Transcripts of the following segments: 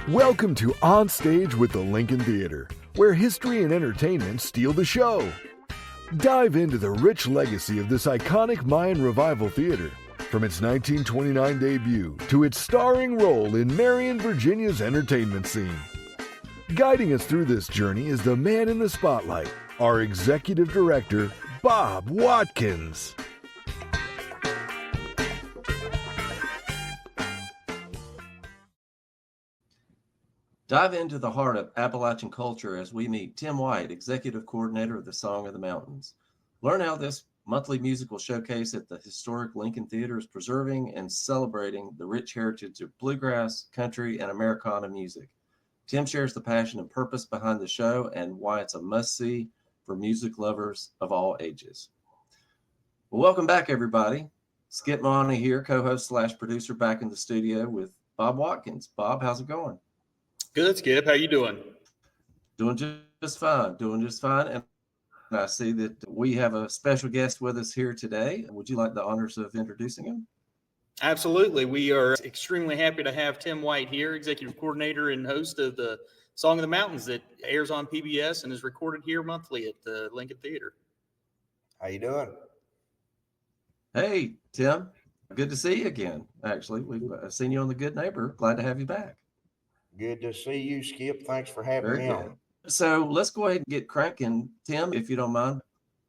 Welcome to On Stage with the Lincoln Theater, where history and entertainment steal the show. Dive into the rich legacy of this iconic Mayan revival theater, from its 1929 debut to its starring role in Marion, Virginia's entertainment scene. Guiding us through this journey is the man in the spotlight, our executive director, Bob Watkins. Dive into the heart of Appalachian culture as we meet Tim White, Executive Coordinator of the Song of the Mountains. Learn how this monthly musical showcase at the historic Lincoln Theater is preserving and celebrating the rich heritage of bluegrass, country, and Americana music. Tim shares the passion and purpose behind the show and why it's a must-see for music lovers of all ages. Well, welcome back, everybody. Skip Monty here, co-host / producer, back in the studio with Bob Watkins. Bob, how's it going? Good, Skip. How you doing? Doing just fine. And I see that we have a special guest with us here today. Would you like the honors of introducing him? Absolutely. We are extremely happy to have Tim White here, Executive Coordinator and host of the Song of the Mountains that airs on PBS and is recorded here monthly at the Lincoln Theater. How you doing? Hey, Tim. Good to see you again. Actually, we've seen you on The Good Neighbor. Glad to have you back. Good to see you, Skip. Thanks for having Very me good. on. So let's go ahead and get cranking. Tim, if you don't mind,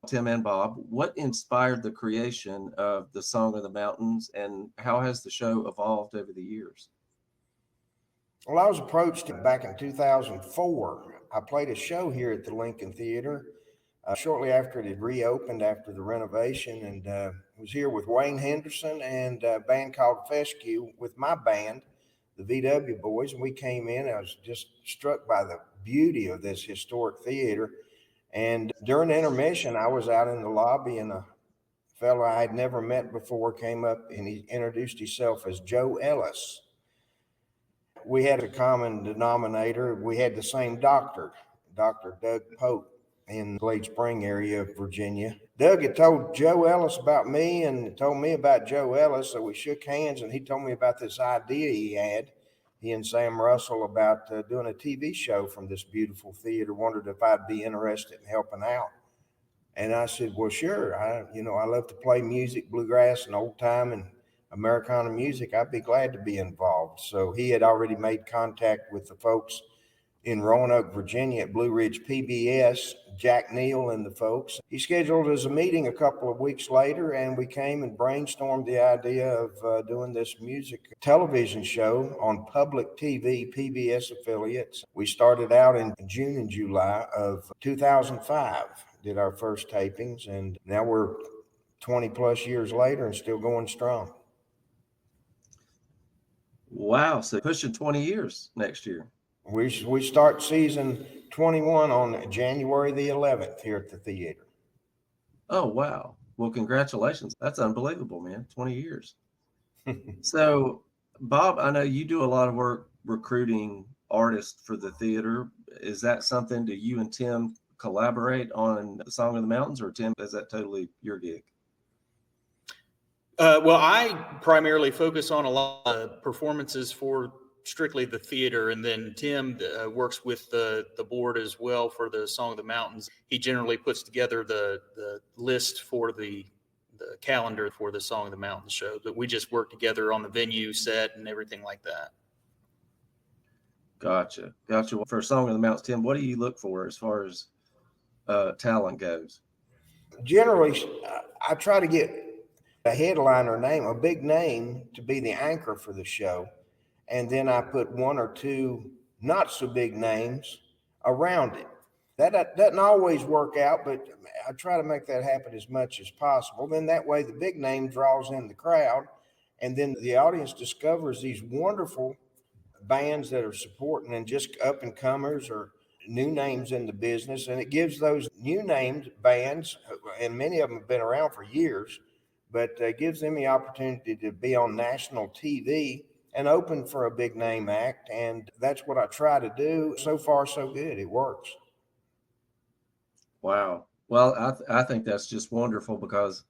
Tim and Bob, what inspired the creation of the Song of the Mountains, and how has the show evolved over the years? Well, I was approached back in 2004. I played a show here at the Lincoln Theater shortly after it had reopened after the renovation, and was here with Wayne Henderson and a band called Fescue with my band, the VW Boys, and we came in. I was just struck by the beauty of this historic theater. And during the intermission, I was out in the lobby, and a fellow I had never met before came up, and he introduced himself as Joe Ellis. We had a common denominator. We had the same doctor, Dr. Doug Pope, in the Glade Spring area of Virginia. Doug had told Joe Ellis about me and told me about Joe Ellis, so we shook hands, and he told me about this idea he and Sam Russell, about doing a TV show from this beautiful theater, wondered if I'd be interested in helping out. And I said, well, sure. I love to play music, bluegrass and old time and Americana music. I'd be glad to be involved. So he had already made contact with the folks in Roanoke, Virginia at Blue Ridge PBS, Jack Neal and the folks. He scheduled us a meeting a couple of weeks later, and we came and brainstormed the idea of doing this music television show on public TV, PBS affiliates. We started out in June and July of 2005, did our first tapings, and now we're 20 plus years later and still going strong. Wow, so pushing 20 years next year. We start season 21 on January the 11th here at the theater. Oh, wow. Well, congratulations. That's unbelievable, man. 20 years. So, Bob, I know you do a lot of work recruiting artists for the theater. Is that something, do you and Tim collaborate on the Song of the Mountains, or Tim, is that totally your gig? Well, I primarily focus on a lot of performances for strictly the theater, and then Tim works with the board as well for the Song of the Mountains. He generally puts together the list for the calendar for the Song of the Mountains show, but we just work together on the venue set and everything like that. Gotcha. For Song of the Mountains, Tim, what do you look for as far as talent goes? Generally, I try to get a headliner name, a big name, to be the anchor for the show. And then I put one or two not so big names around it. That doesn't always work out, but I try to make that happen as much as possible. Then that way the big name draws in the crowd, and then the audience discovers these wonderful bands that are supporting and just up and comers or new names in the business. And it gives those new named bands, and many of them have been around for years, but gives them the opportunity to be on national TV and open for a big name act. And that's what I try to do. So far, so good. It works. Wow. Well, I think that's just wonderful, because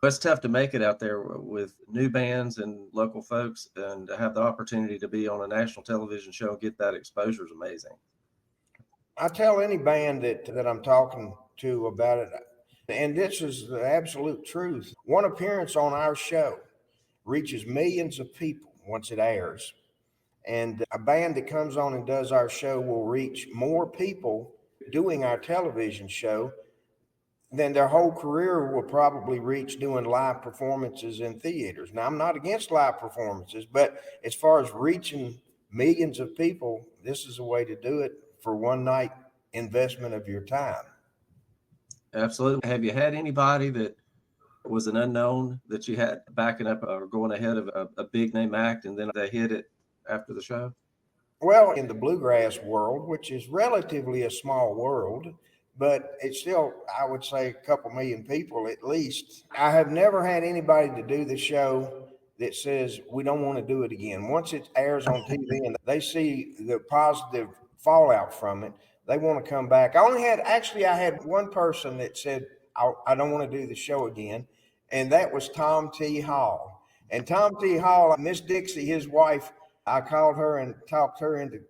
It's tough to make it out there with new bands and local folks, and to have the opportunity to be on a national television show and get that exposure is amazing. I tell any band that I'm talking to about it, and this is the absolute truth. One appearance on our show reaches millions of people once it airs. And a band that comes on and does our show will reach more people doing our television show than their whole career will probably reach doing live performances in theaters. Now, I'm not against live performances, but as far as reaching millions of people, this is a way to do it for one night investment of your time. Absolutely. Have you had anybody that was an unknown that you had backing up or going ahead of a big name act, and then they hit it after the show? Well, in the bluegrass world, which is relatively a small world, but it's still, I would say, a couple million people at least. I have never had anybody to do the show that says we don't want to do it again. Once it airs on TV and they see the positive fallout from it, they want to come back. I had one person that said, I don't want to do the show again. And that was Tom T. Hall. And Tom T. Hall, Miss Dixie, his wife, I called her and talked her into,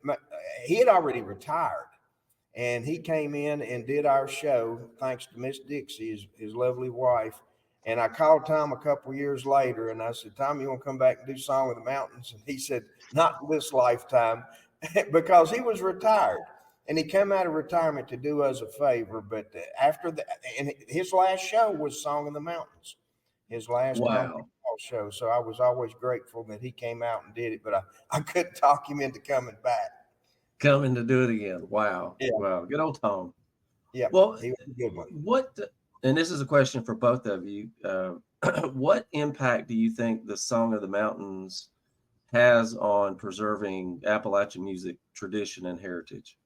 he had already retired. And he came in and did our show, thanks to Miss Dixie, his lovely wife. And I called Tom a couple of years later, and I said, Tom, you want to come back and do Song of the Mountains? And he said, not this lifetime, because he was retired. And he came out of retirement to do us a favor. But after that, and his last show was Song of the Mountains, his last show. So I was always grateful that he came out and did it, but I couldn't talk him into coming back. Coming to do it again. Wow. Yeah. Wow. Good old Tom. Yeah. Well, he was a good one. And this is a question for both of you. What impact do you think the Song of the Mountains has on preserving Appalachian music tradition and heritage?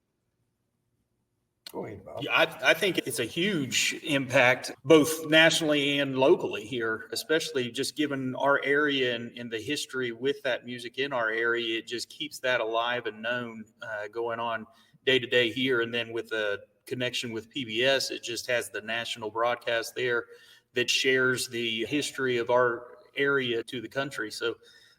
Go ahead, Bob. Yeah, I think it's a huge impact, both nationally and locally here, especially just given our area and the history with that music in our area. It just keeps that alive and known, going on day to day here. And then with the connection with PBS, it just has the national broadcast there that shares the history of our area to the country. So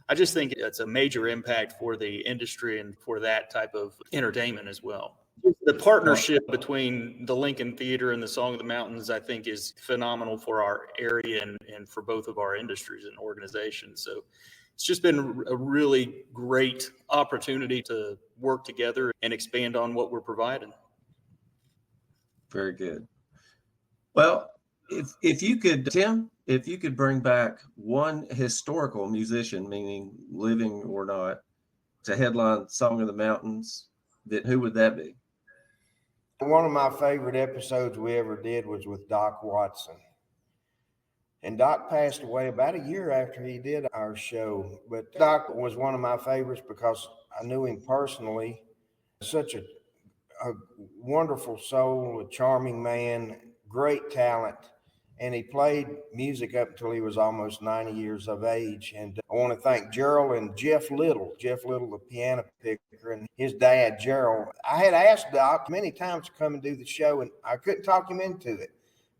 I just think it's a major impact for the industry and for that type of entertainment as well. The partnership between the Lincoln Theater and the Song of the Mountains, I think, is phenomenal for our area and for both of our industries and organizations. So it's just been a really great opportunity to work together and expand on what we're providing. Very good. Well, if you could, Tim, if you could bring back one historical musician, meaning living or not, to headline Song of the Mountains, who would that be? One of my favorite episodes we ever did was with Doc Watson. And Doc passed away about a year after he did our show. But Doc was one of my favorites because I knew him personally. Such a wonderful soul, a charming man, great talent. And he played music up until he was almost 90 years of age. And I want to thank Gerald and Jeff Little, the piano picker, and his dad, Gerald. I had asked Doc many times to come and do the show, and I couldn't talk him into it.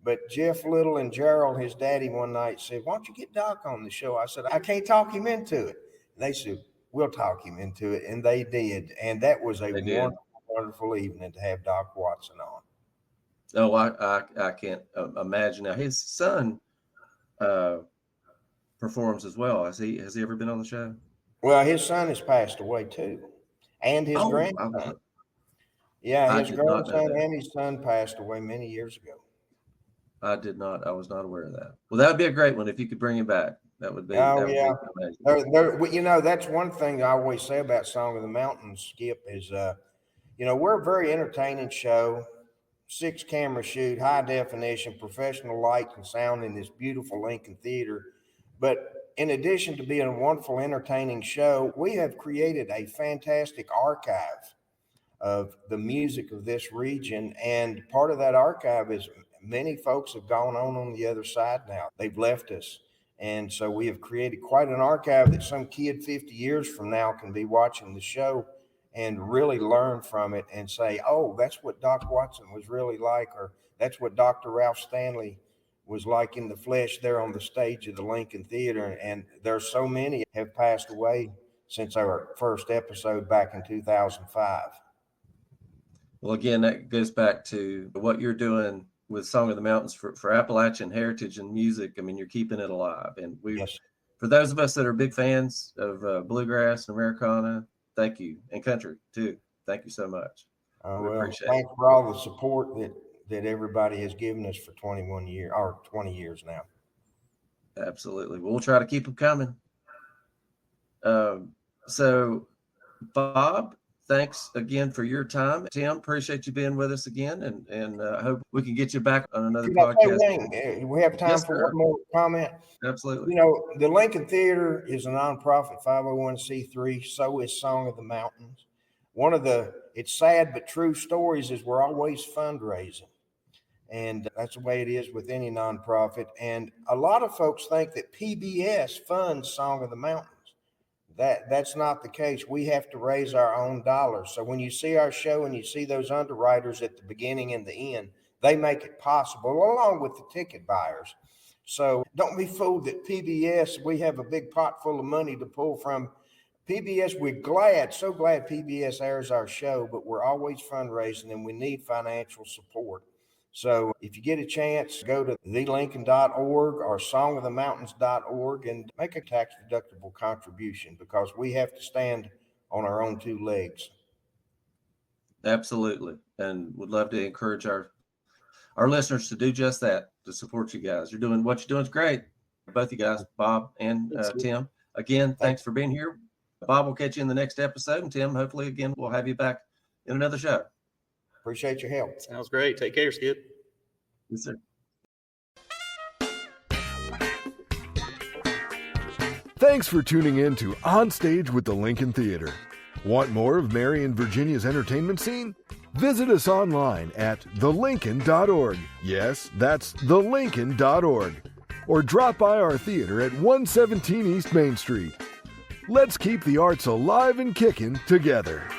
But Jeff Little and Gerald, his daddy, one night said, why don't you get Doc on the show? I said, I can't talk him into it. And they said, we'll talk him into it. And they did. And that was a wonderful evening to have Doc Watson on. Oh, I can't imagine. Now, his son performs as well. Has he ever been on the show? Well, his son has passed away too, and his grandson. His grandson and his son passed away many years ago. I did not. I was not aware of that. Well, that would be a great one if you could bring him back. That would be. That's one thing I always say about Song of the Mountains, Skip, is we're a very entertaining show. 6-camera shoot, high definition, professional lights and sound in this beautiful Lincoln Theater. But in addition to being a wonderful, entertaining show, we have created a fantastic archive of the music of this region. And part of that archive is many folks have gone on the other side now. They've left us. And so we have created quite an archive that some kid 50 years from now can be watching the show and really learn from it and say, oh, that's what Doc Watson was really like, or that's what Dr. Ralph Stanley was like in the flesh there on the stage of the Lincoln Theater. And there's so many have passed away since our first episode back in 2005. Well, again, that goes back to what you're doing with Song of the Mountains for Appalachian heritage and music. I mean, you're keeping it alive. And Yes. For those of us that are big fans of bluegrass and Americana, thank you. And country too. Thank you so much. Well, thanks for all the support that everybody has given us for 21 years or 20 years now. Absolutely. We'll try to keep them coming. So, Bob, thanks again for your time. Tim, appreciate you being with us again, and I hope we can get you back on another podcast. We have time for one more comment. Absolutely. You know, the Lincoln Theater is a nonprofit 501c3. So is Song of the Mountains. One of it's sad but true stories is we're always fundraising. And that's the way it is with any nonprofit. And a lot of folks think that PBS funds Song of the Mountains. That's not the case. We have to raise our own dollars. So when you see our show and you see those underwriters at the beginning and the end, they make it possible along with the ticket buyers. So don't be fooled that PBS, we have a big pot full of money to pull from. PBS, we're so glad PBS airs our show, but we're always fundraising and we need financial support. So if you get a chance, go to thelincoln.org or songofthemountains.org and make a tax-deductible contribution, because we have to stand on our own two legs. Absolutely. And would love to encourage our listeners to do just that, to support you guys. What you're doing is great. Both you guys, Bob and Tim. Again, thanks for being here. Bob, will catch you in the next episode. And Tim, hopefully, again, we'll have you back in another show. Appreciate your help. Sounds great. Take care, Skid. Yes, sir. Thanks for tuning in to On Stage with the Lincoln Theater. Want more of Marion, Virginia's entertainment scene? Visit us online at thelincoln.org. Yes, that's thelincoln.org. Or drop by our theater at 117 East Main Street. Let's keep the arts alive and kicking together.